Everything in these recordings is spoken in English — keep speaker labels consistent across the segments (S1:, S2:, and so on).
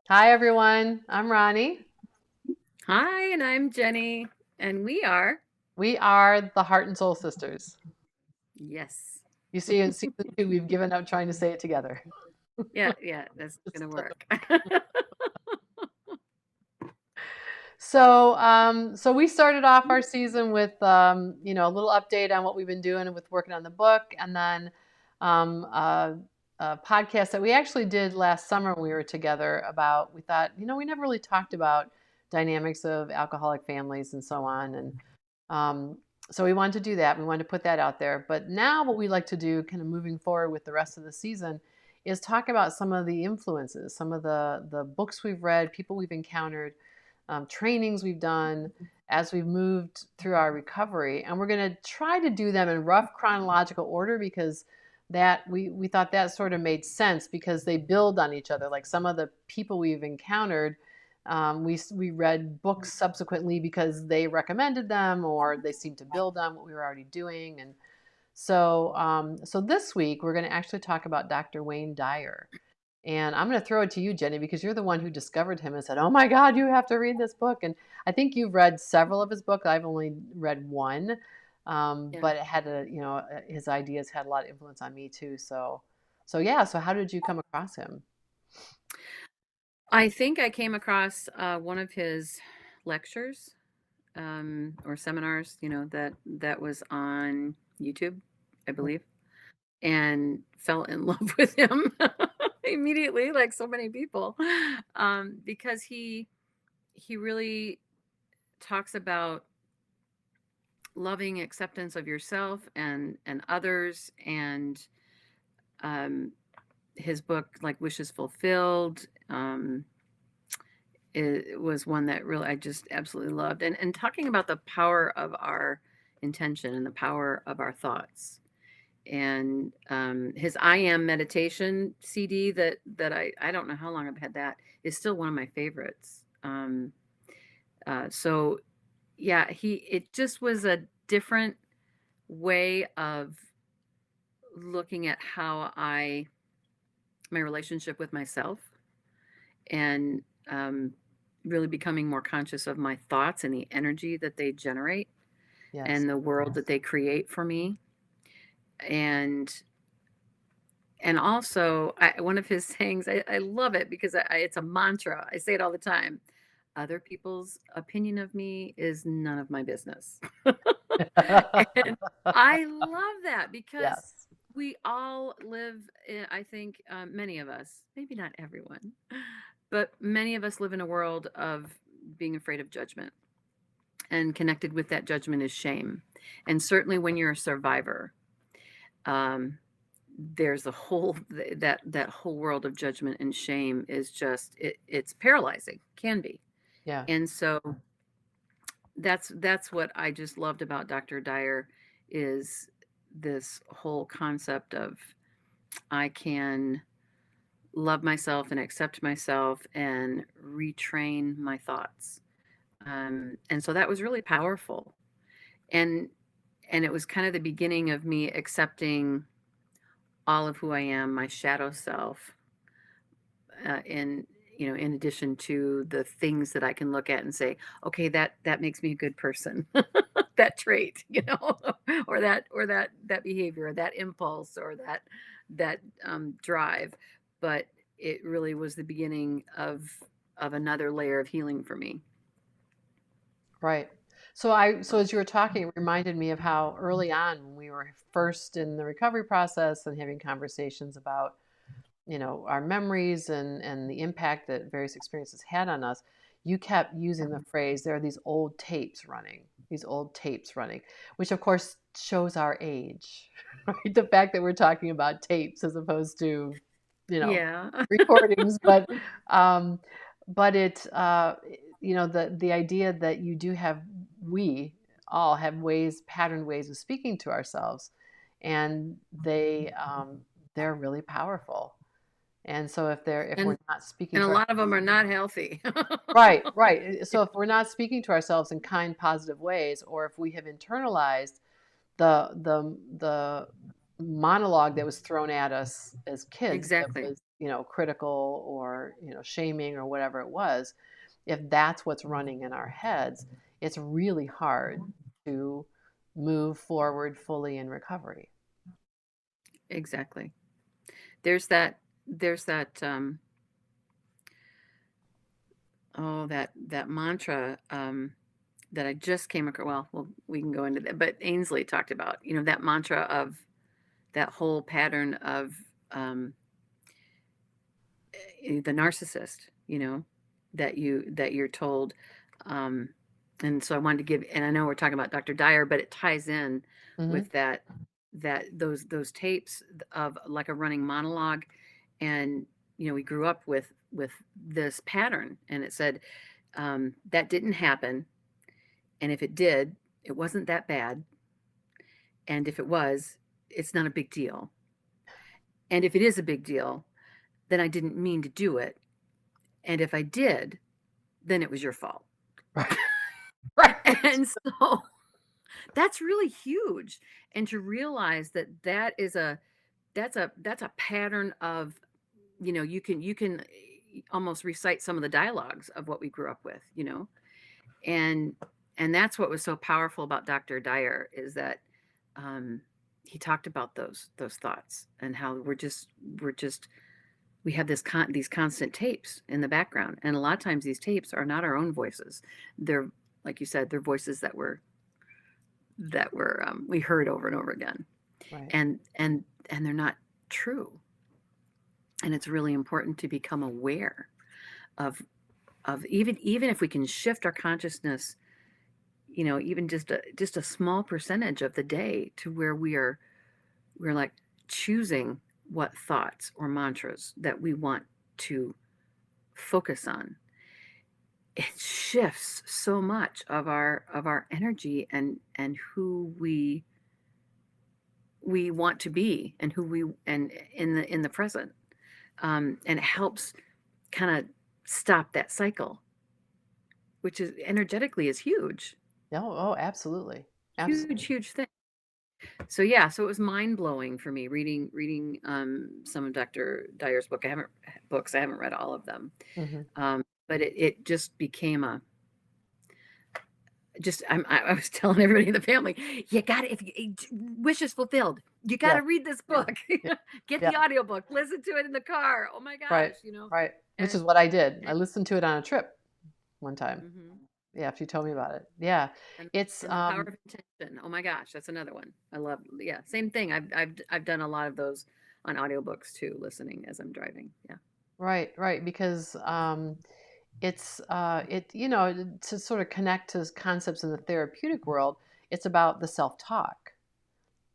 S1: Hi, everyone. I'm Ronni.
S2: Hi, and I'm Jenny, and
S1: We are the Heart and Soul Sisters.
S2: yes.
S1: You see, in season two, we've given up trying to say it together.
S2: Yeah, that's gonna work.
S1: So we started off our season with, a little update on what we've been doing with working on the book, and then a podcast that we actually did last summer when we were together about. We thought, we never really talked about dynamics of alcoholic families and so on, and um, so we wanted to do that. We wanted to put that out there. But now, what we like to do, kind of moving forward with the rest of the season, is talk about some of the influences, some of the books we've read, people we've encountered, trainings we've done as we've moved through our recovery. And we're going to try to do them in rough chronological order because that we thought that sort of made sense because they build on each other. Like some of the people we've encountered, we read books subsequently because they recommended them or they seemed to build on what we were already doing. And so this week we're going to actually talk about Dr. Wayne Dyer. And I'm going to throw it to you, Jenny, because you're the one who discovered him and said, "Oh my God, you have to read this book." And I think you've read several of his books. I've only read one,
S2: Yeah.
S1: but it had his ideas had a lot of influence on me too. So yeah. So how did you come across him?
S2: I think I came across one of his lectures or seminars, that was on YouTube, I believe, and fell in love with him immediately, like so many people, because he really talks about loving acceptance of yourself and others, and um, his book like Wishes Fulfilled it was one that really I just absolutely loved, and talking about the power of our intention and the power of our thoughts, and his I Am meditation CD that I don't know how long I've had, that is still one of my favorites. So yeah, he it just was a different way of looking at how I my relationship with myself, and really becoming more conscious of my thoughts and the energy that they generate
S1: Yes.
S2: and the world that they create for me. And also, one of his sayings, I love it because it's a mantra. I say it all the time. Other people's opinion of me is none of my business. And I love that because
S1: Yes.
S2: we all live, I think, many of us, maybe not everyone, but many of us live in a world of being afraid of judgment. And connected with that judgment is shame. And certainly when you're a survivor, um, there's a whole that whole world of judgment and shame is just it's paralyzing, can be.
S1: Yeah.
S2: And so that's what I just loved about Dr. Dyer, is this whole concept of I can love myself and accept myself and retrain my thoughts. And so that was really powerful. And it was kind of the beginning of me accepting all of who I am, my shadow self, in in addition to the things that I can look at and say, okay, that makes me a good person. That trait, or that behavior, or that impulse, or that drive. But it really was the beginning of another layer of healing for me.
S1: Right. So as you were talking, it reminded me of how early on when we were first in the recovery process and having conversations about, our memories and the impact that various experiences had on us, you kept using the phrase, there are these old tapes running, which of course shows our age, right? The fact that we're talking about tapes as opposed to, you know,
S2: Yeah.
S1: recordings, um, but the idea that you do have, we all have patterned ways of speaking to ourselves, and they're really powerful. And so if we're
S2: And
S1: not speaking
S2: and a
S1: to our,
S2: lot of them are not healthy.
S1: right, right. So if we're not speaking to ourselves in kind, positive ways, or if we have internalized the monologue that was thrown at us as kids that
S2: Exactly.
S1: was, critical or, shaming or whatever it was, if that's what's running in our heads, it's really hard to move forward fully in recovery.
S2: Exactly. There's that that mantra that I just came across. Well, we can go into that, but Ainsley talked about, that mantra of that whole pattern of um, the narcissist, that you're told. Um, and so I wanted to give, and I know we're talking about Dr. Dyer, but it ties in
S1: Hmm.
S2: with those tapes of like a running monologue. And we grew up with this pattern, and it said that didn't happen, and if it did, it wasn't that bad, and if it was, it's not a big deal, and if it is a big deal, then I didn't mean to do it, and if I did, then it was your fault.
S1: Right. Right.
S2: And so that's really huge. And to realize that that's a pattern of, you can almost recite some of the dialogues of what we grew up with, and and that's what was so powerful about Dr. Dyer is that um, he talked about those thoughts and how we're just we have these constant tapes in the background, and a lot of times these tapes are not our own voices. They're, like you said, they're voices that we heard over and over again,
S1: Right.
S2: and they're not true. And it's really important to become aware of even if we can shift our consciousness, even just a small percentage of the day to where we're like choosing what thoughts or mantras that we want to focus on. It shifts so much of our energy and who we want to be and who we and in the present, and it helps kind of stop that cycle, which is energetically is huge,
S1: No, oh, absolutely.
S2: huge,
S1: Absolutely.
S2: huge thing. So yeah, so it was mind blowing for me reading some of Dr. Dyer's I haven't read all of them,
S1: Hmm.
S2: but it just became a just I was telling everybody in the family, you got to, if you, wishes fulfilled, you got
S1: Yeah.
S2: to read this book.
S1: Yeah.
S2: Get
S1: Yeah.
S2: the audiobook, listen to it in the car. Oh my
S1: Right.
S2: gosh,
S1: Right. Which
S2: and,
S1: is what I did. I
S2: and
S1: listened to it on a trip one time.
S2: mhm.
S1: Yeah, she told me about it. Yeah.
S2: and
S1: It's
S2: and the power of intention. Oh my gosh, that's another one. I love, yeah, same thing. I've done a lot of those on audiobooks too, listening as I'm driving. Yeah.
S1: right, right, because it's to sort of connect to concepts in the therapeutic world, it's about the self-talk,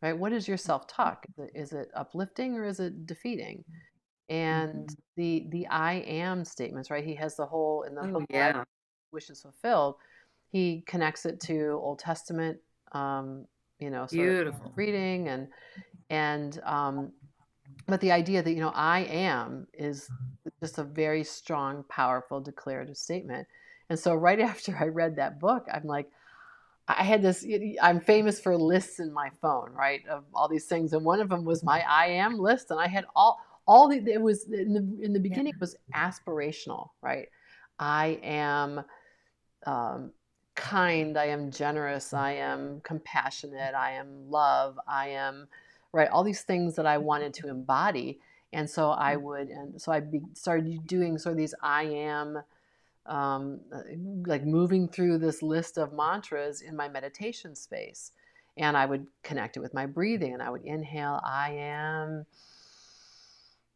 S1: right? What is your self-talk? Is it uplifting or is it defeating? And
S2: Mhm.
S1: the I am statements, right? He has the whole in the
S2: Oh
S1: book Life
S2: yeah.
S1: Wishes Fulfilled. He connects it to Old Testament, sort of
S2: Beautiful.
S1: reading and but the idea that I am is just a very strong, powerful, declarative statement. And so right after I read that book, I'm like, I had this. I'm famous for lists in my phone, right, of all these things, and one of them was my I am list, and I had all the. It was in the
S2: Yeah.
S1: beginning. It was aspirational, right? I am um, kind. I am generous. I am compassionate. I am love. I am right. All these things that I wanted to embody, and so started doing sort of these I am um, like moving through this list of mantras in my meditation space. And I would connect it with my breathing and I would inhale, I am,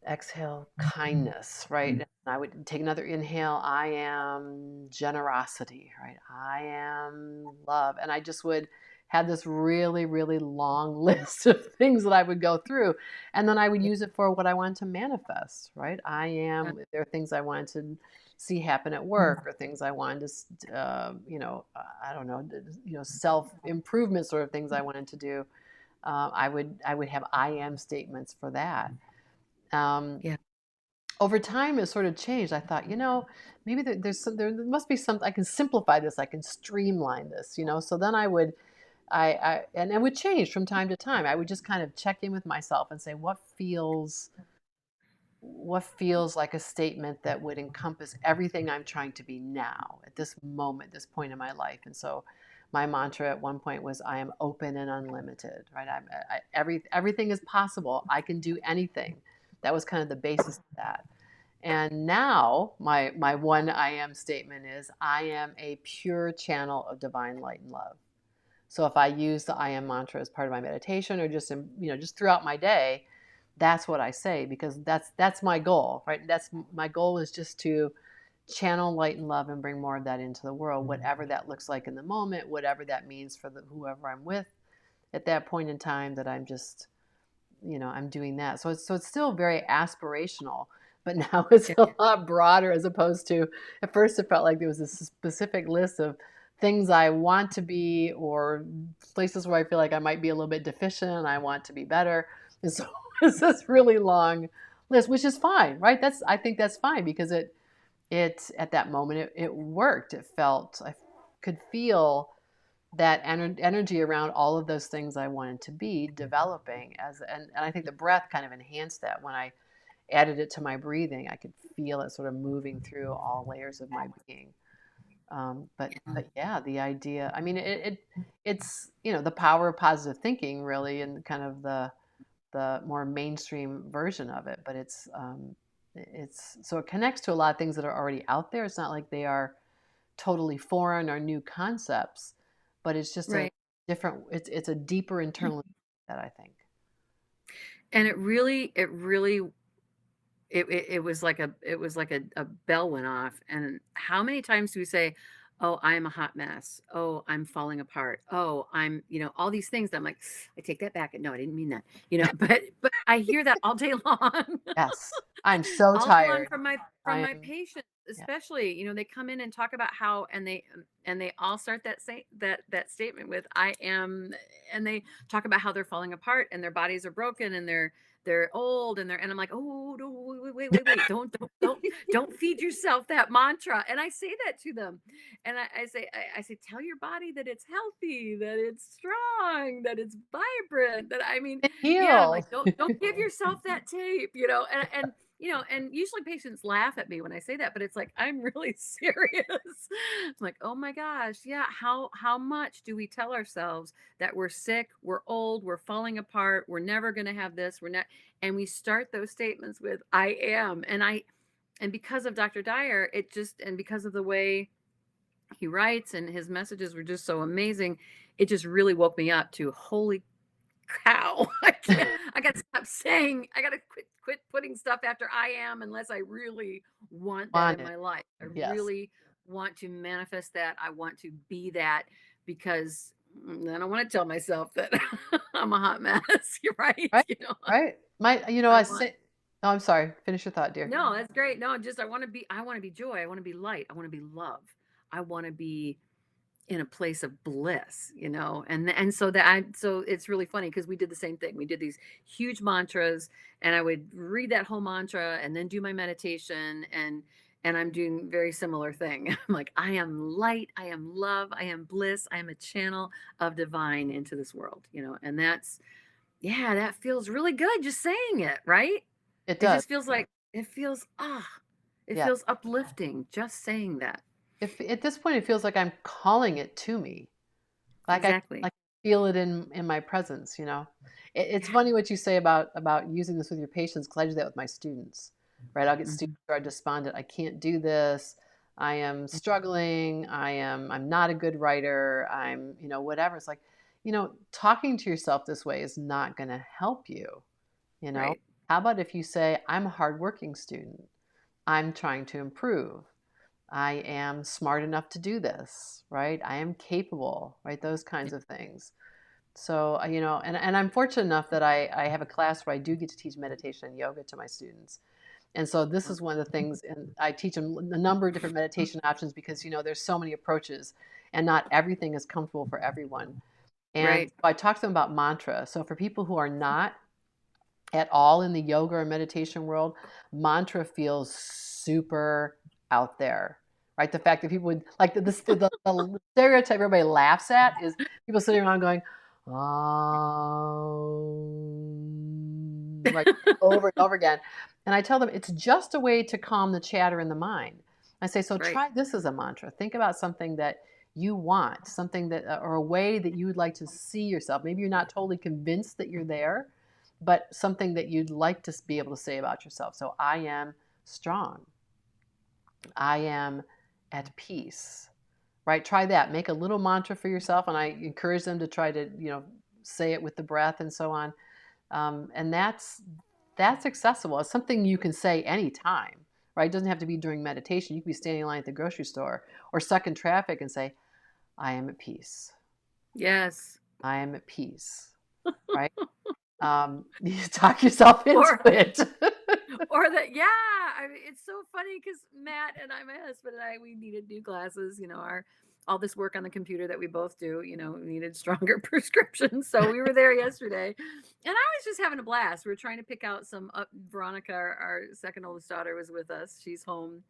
S1: exhale, kindness, right? And I would take another inhale, I am generosity, right? I am love. And I just would have this really, really long list of things that I would go through. And then I would use it for what I wanted to manifest, right? I
S2: Yeah.
S1: am, there are things I wanted to see happen at work or things I wanted to, I don't know, self improvement sort of things I wanted to do. I would have I am statements for that. Um,
S2: Yeah.
S1: over time it sort of changed. I thought, maybe there must be something I can simplify this, I can streamline this, So then and it would change from time to time. I would just kind of check in with myself and say, what feels like a statement that would encompass everything I'm trying to be now at this moment, this point in my life. And so my mantra at one point was, I am open and unlimited, right? Everything is possible. I can do anything. That was kind of the basis of that. And now my one I am statement is, I am a pure channel of divine light and love. So if I use the I am mantra as part of my meditation, or just throughout my day, that's what I say, because that's my goal, right? That's my goal, is just to channel light and love and bring more of that into the world, whatever that looks like in the moment, whatever that means for whoever I'm with at that point in time, that I'm doing that. So it's still very aspirational, but now it's
S2: Yeah.
S1: a lot broader, as opposed to, at first it felt like there was a specific list of things I want to be, or places where I feel like I might be a little bit deficient and I want to be better. And so it's this really long list, which is fine, right? I think that's fine, because it at that moment it worked. I could feel that energy around all of those things I wanted to be developing, and I think the breath kind of enhanced that. When I added it to my breathing, I could feel it sort of moving through all layers of my being. But
S2: Yeah.
S1: but yeah, the idea. I mean, it's the power of positive thinking, really, and kind of the more mainstream version of it. But it's so it connects to a lot of things that are already out there. It's not like they are totally foreign or new concepts, but it's just a
S2: Right.
S1: different. It's a deeper internal that I think.
S2: And it was like a bell went off. And how many times do we say, oh, I'm a hot mess, oh, I'm falling apart, oh, I'm, all these things that I'm like, I take that back, and no, I didn't mean that, but I hear that all day long.
S1: Yes, I'm so
S2: All day long
S1: tired.
S2: from my
S1: I
S2: from my
S1: am.
S2: patients,
S1: Yeah,
S2: especially, they come in and talk about how, and they all start that statement with I am, and they talk about how they're falling apart and their bodies are broken and they're old, and I'm like, oh no, wait, don't feed yourself that mantra. And I say that to them, and I say, tell your body that it's healthy, that it's strong, that it's vibrant, that, I mean,
S1: and
S2: yeah, I'm
S1: heal.
S2: like, don't give yourself that tape, and usually patients laugh at me when I say that, but it's like, I'm really serious. I'm like, oh my gosh, yeah. How much do we tell ourselves that we're sick, we're old, we're falling apart, we're never going to have this, we're not, and we start those statements with I am, and because of Dr. Dyer, and because of the way he writes, and his messages were just so amazing, it just really woke me up to, holy cow. I gotta stop saying, I gotta quit putting stuff after I am, unless I really want that
S1: Want
S2: in
S1: it?
S2: my life. I
S1: Yes.
S2: really want to manifest that. I want to be that, because I don't want to tell myself that I'm a hot mess. You're right.
S1: Right. Right.
S2: I
S1: I
S2: want,
S1: say. Oh, I'm sorry. Finish your thought, dear.
S2: no, that's great. No, just I want to be joy. I want to be light. I want to be love. I want to be in a place of bliss, and so it's really funny, because we did the same thing. We did these huge mantras, and I would read that whole mantra and then do my meditation, and I'm doing very similar thing. I'm like, I am light, I am love, I am bliss, I am a channel of divine into this world, and that's, yeah, that feels really good just saying it, right?
S1: It
S2: It
S1: does.
S2: just feels like, it
S1: Yeah.
S2: feels uplifting just saying that.
S1: If at this point it feels like I'm calling it to me, like I
S2: Exactly.
S1: like feel it in my presence. It's
S2: Yeah.
S1: funny what you say about using this with your patients, because I do that with my students, right? I'll get students
S2: Mhm.
S1: who are despondent. I can't do this. I am struggling. I'm not a good writer. I'm whatever. It's like, talking to yourself this way is not going to help you. You know,
S2: Right.
S1: how about if you say, I'm a hardworking student. I'm trying to improve. I am smart enough to do this, right? I am capable, right? Those kinds of things. So, and I'm fortunate enough that I have a class where I do get to teach meditation and yoga to my students. And so this is one of the things, and I teach them a number of different meditation options, because, there's so many approaches and not everything is comfortable for everyone. And
S2: Right.
S1: so I talk to them about mantra. So for people who are not at all in the yoga or meditation world, mantra feels super out there, right? The fact that people would like the stereotype everybody laughs at is people sitting around going, like over and over again. And I tell them it's just a way to calm the chatter in the mind. I say, so
S2: Right.
S1: try this as a mantra. Think about something that you want, something that, or a way that you would like to see yourself. Maybe you're not totally convinced that you're there, but something that you'd like to be able to say about yourself. So I am strong. I am at peace, right? Try that. Make a little mantra for yourself. And I encourage them to try to, say it with the breath and so on. And that's accessible. It's something you can say anytime, right? It doesn't have to be during meditation. You can be standing in line at the grocery store or stuck in traffic and say, I am at peace.
S2: Yes.
S1: I am at peace, right? You talk yourself into
S2: Or
S1: it.
S2: or that, yeah, I mean, it's so funny because Matt and my husband and I, we needed new glasses. Our all this work on the computer that we both do, we needed stronger prescriptions. So we were there yesterday, and I was just having a blast. We were trying to pick out some. Veronica, our second oldest daughter, was with us. She's home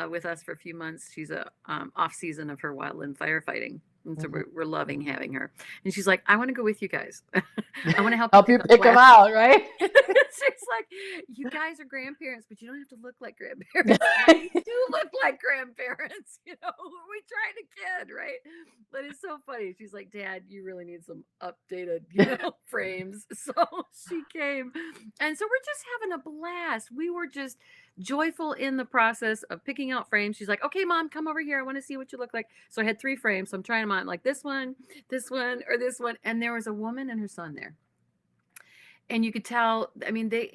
S2: with us for a few months. She's a off season of her wildland firefighting. And so
S1: Mhm.
S2: we're loving having her. And she's like, I want to go with you guys. I want to help you
S1: Help
S2: pick
S1: you
S2: out
S1: pick them
S2: glasses.
S1: out, right?
S2: She's like, you guys are grandparents, but you don't have to look like grandparents. I'm like, you do look like grandparents. We tried a kid, right? But it's so funny. She's like, Dad, you really need some updated, frames. So she came. And so we're just having a blast. We were just joyful in the process of picking out frames. She's like, okay, Mom, come over here. I want to see what you look like. So I had 3 frames. So I'm trying them on, like this one, or this one. And there was a woman and her son there. And you could tell, I mean, they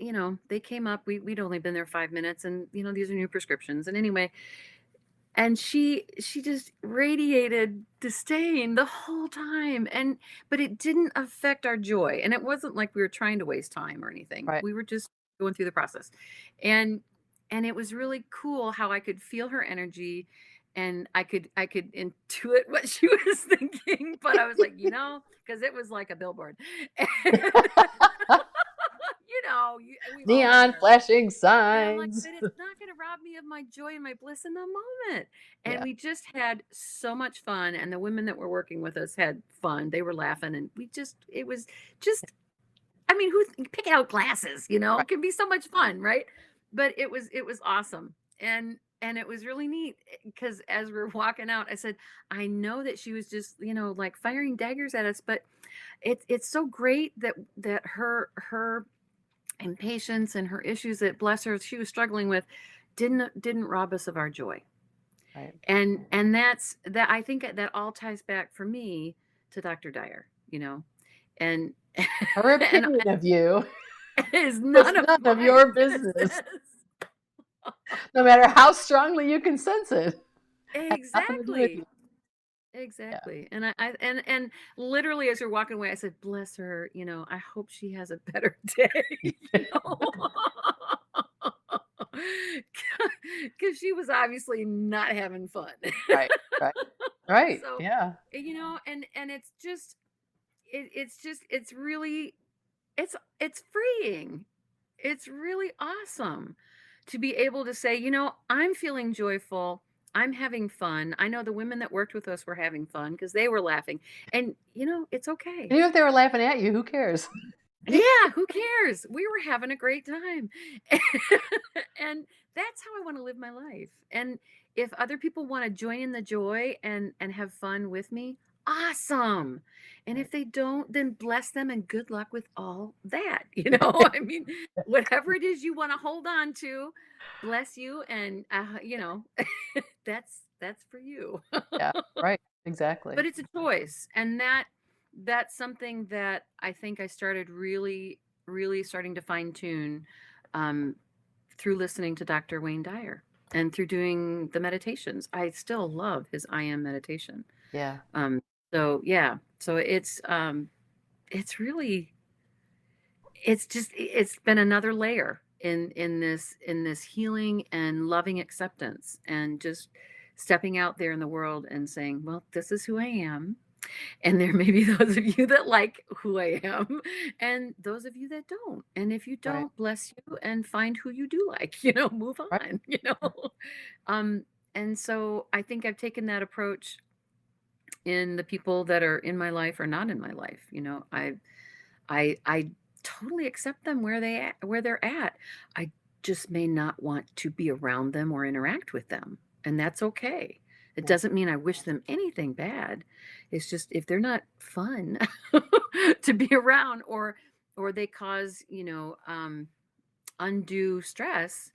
S2: came up, we'd only been there 5 minutes, and these are new prescriptions. And anyway, and she just radiated disdain the whole time. But it didn't affect our joy. And it wasn't like we were trying to waste time or anything.
S1: Right.
S2: We were just going through the process. And it was really cool how I could feel her energy, and I could intuit what she was thinking. But I was like, because it was like a billboard. We've all been
S1: Neon
S2: there.
S1: flashing
S2: And I'm like,
S1: signs.
S2: but it's not going to rob me of my joy and my bliss in the moment. And
S1: Yeah.
S2: we just had so much fun. And the women that were working with us had fun. They were laughing. And it was just, I mean, pick out glasses,
S1: Right.
S2: it can be so much fun, right? But it was awesome. And it was really neat because as we are walking out, I said, I know that she was just, like firing daggers at us, but it's so great that her impatience and her issues that, bless her, she was struggling with, didn't rob us of our joy.
S1: Right.
S2: And that's that. I think that all ties back for me to Dr. Dyer, and
S1: Her
S2: and
S1: opinion of you
S2: is
S1: was
S2: none of
S1: none of
S2: my
S1: your
S2: business.
S1: business, no matter how strongly you can sense it. Has nothing to do with you.
S2: Exactly.
S1: Yeah.
S2: Exactly. And literally as you're walking away, I said, bless her, I hope she has a better day, you know. Because she was obviously not having fun.
S1: Right. Right. Right.
S2: So,
S1: Yeah.
S2: and it's really, it's freeing. It's really awesome to be able to say, I'm feeling joyful. I'm having fun. I know the women that worked with us were having fun because they were laughing. And, it's okay.
S1: And even if they were laughing at you, who cares?
S2: Yeah, who cares? We were having a great time. And that's how I want to live my life. And if other people want to join in the joy and have fun with me, awesome. And
S1: Right.
S2: if they don't, then bless them and good luck with all that. I mean, whatever it is you want to hold on to, bless you, and that's for you.
S1: Yeah. Right. Exactly.
S2: But it's a choice, and that's something that I think I started really, really starting to fine tune um, through listening to Dr. Wayne Dyer and through doing the meditations. I still love his I am meditation.
S1: Yeah.
S2: Um, so yeah, so it's really, it's been another layer in this healing and loving acceptance, and just stepping out there in the world and saying, well, this is who I am. And there may be those of you that like who I am, and those of you that don't. And if you
S1: Right.
S2: don't, bless you and find who you do like, move
S1: Right.
S2: on, you know. Um, and so I think I've taken that approach in the people that are in my life or not in my life. I totally accept them where they're at. I just may not want to be around them or interact with them, and that's okay. It
S1: Yeah.
S2: doesn't mean I wish them anything bad. It's just if they're not fun to be around, or they cause, undue stress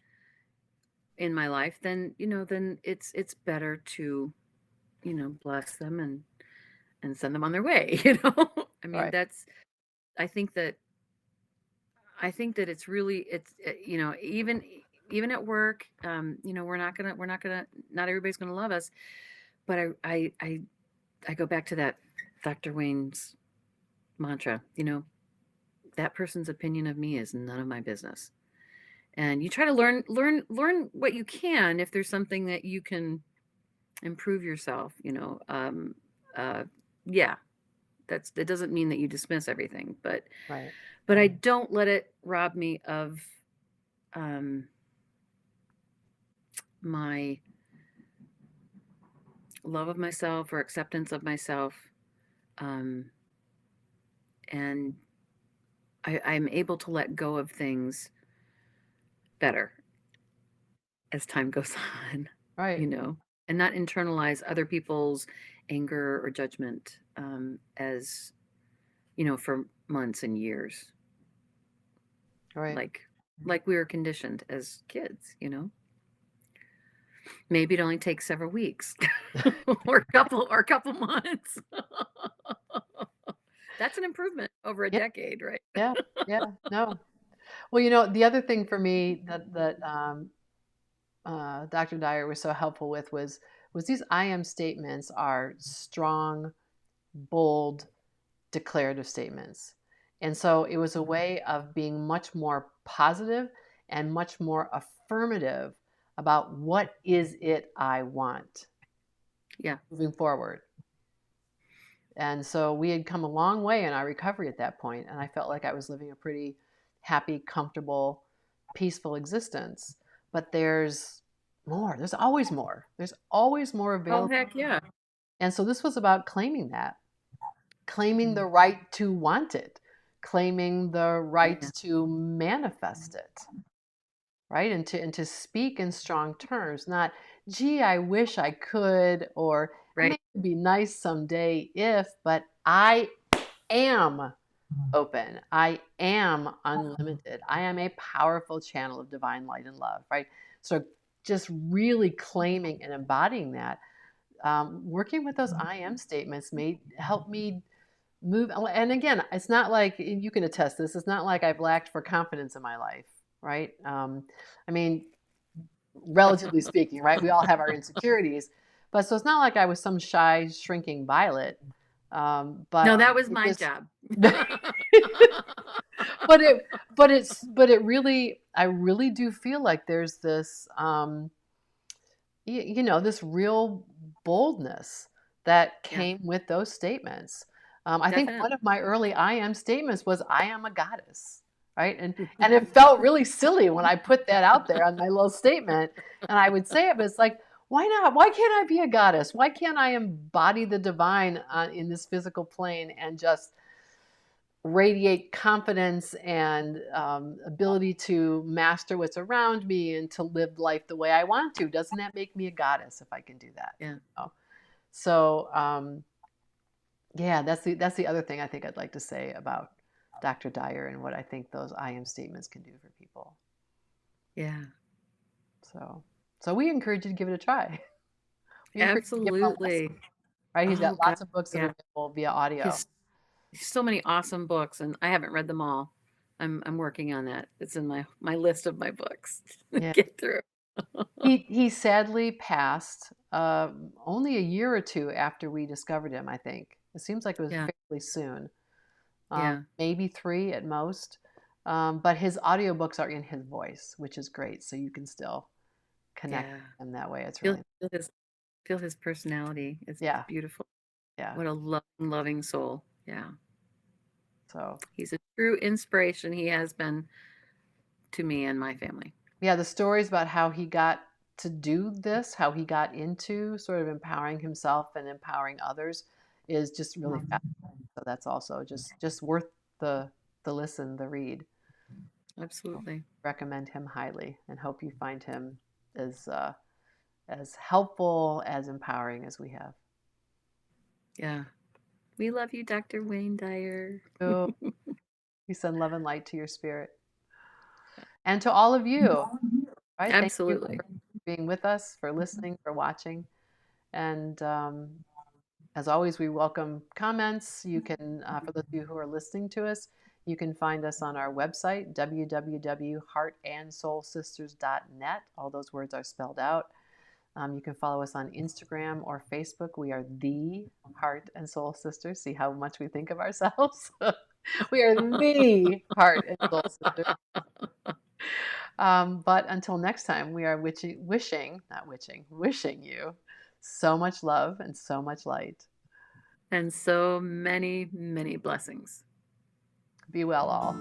S2: in my life, then, then it's better to, bless them and send them on their way, I mean,
S1: Right.
S2: that's I think that I think that it's really even at work, not everybody's gonna love us, but I go back to that Dr. Wayne's mantra, that person's opinion of me is none of my business. And you try to learn what you can if there's something that you can improve yourself, uh, yeah, that doesn't mean that you dismiss everything,
S1: Right.
S2: but I don't let it rob me of um, my love of myself or acceptance of myself. Um, and I'm able to let go of things better as time goes on, you
S1: Right.
S2: know, and not internalize other people's anger or judgment as, for months and years,
S1: Right.
S2: like we were conditioned as kids. Maybe it only takes several weeks or a couple months. That's an improvement over a
S1: Yeah.
S2: decade, right?
S1: Yeah. Yeah. No. Well, the other thing for me that Dr. Dyer was so helpful with was these I am statements are strong, bold, declarative statements. And so it was a way of being much more positive and much more affirmative about what is it I want
S2: Yeah.
S1: moving forward. And so we had come a long way in our recovery at that point, and I felt like I was living a pretty happy, comfortable, peaceful existence. But there's more. There's always more. There's always more
S2: Oh,
S1: available.
S2: heck yeah.
S1: And so this was about claiming that, claiming
S2: Mm.
S1: the right to want it, claiming the right
S2: Yeah.
S1: to manifest it, right? And to speak in strong terms, not, gee, I wish I could, or it
S2: Right.
S1: may be nice someday if, but I am open. I am unlimited. I am a powerful channel of divine light and love, right? So just really claiming and embodying that, working with those I am statements made help me move. And again, it's not like, you can attest this, it's not like I've lacked for confidence in my life, right? I mean, relatively speaking, right? We all have our insecurities, but so it's not like I was some shy, shrinking violet. But
S2: No, that was
S1: it
S2: my
S1: just,
S2: job.
S1: but it really, I really do feel like there's this, this real boldness that
S2: Yeah,
S1: came with those statements. I think
S2: definitely.
S1: one of my early I am statements was I am a goddess, right? And it felt really silly when I put that out there on my little statement, and I would say it, but it's like, why not? Why can't I be a goddess? Why can't I embody the divine in this physical plane and just radiate confidence and ability to master what's around me and to live life the way I want to? Doesn't that make me a goddess if I can do that?
S2: Yeah.
S1: So yeah, that's the other thing I think I'd like to say about Dr. Dyer and what I think those I am statements can do for people.
S2: Yeah.
S1: So we encourage you to give it a try. We encourage you to give him a listen.
S2: Absolutely.
S1: Right? He's got
S2: Oh God.
S1: lots of books that are
S2: Yeah.
S1: available via audio.
S2: His So many awesome books, and I haven't read them all. I'm working on that. It's in my list of my books to
S1: Yeah.
S2: get through.
S1: He sadly passed only a year or two after we discovered him, I think. It seems like it was
S2: Yeah.
S1: fairly soon,
S2: Yeah.
S1: maybe 3 at most. But his audiobooks are in his voice, which is great. So you can still connect
S2: Yeah.
S1: with him that way. It's
S2: Feel
S1: really,
S2: feel his feel his personality. It's
S1: yeah,
S2: beautiful.
S1: Yeah.
S2: What a loving, loving soul. Yeah.
S1: So
S2: He's a true inspiration. He has been to me and my family.
S1: yeah, the stories about how he got to do this, how he got into sort of empowering himself and empowering others is just really fast. So that's also just worth the listen, the read.
S2: Absolutely.
S1: Recommend him highly and hope you find him as helpful, as empowering as we have.
S2: Yeah. We love you, Dr. Wayne Dyer.
S1: So we send love and light to your spirit. And to all of you, right? Thank you
S2: Absolutely.
S1: for being with us, for listening, for watching. And as always, we welcome comments. You can, for those of you who are listening to us, you can find us on our website, www.heartandsoulsisters.net. All those words are spelled out. You can follow us on Instagram or Facebook. We are the Heart and Soul Sisters. See how much we think of ourselves? We are the Heart and Soul Sisters. But until next time, we are wishing you so much love and so much light.
S2: And so many, many blessings.
S1: Be well, all.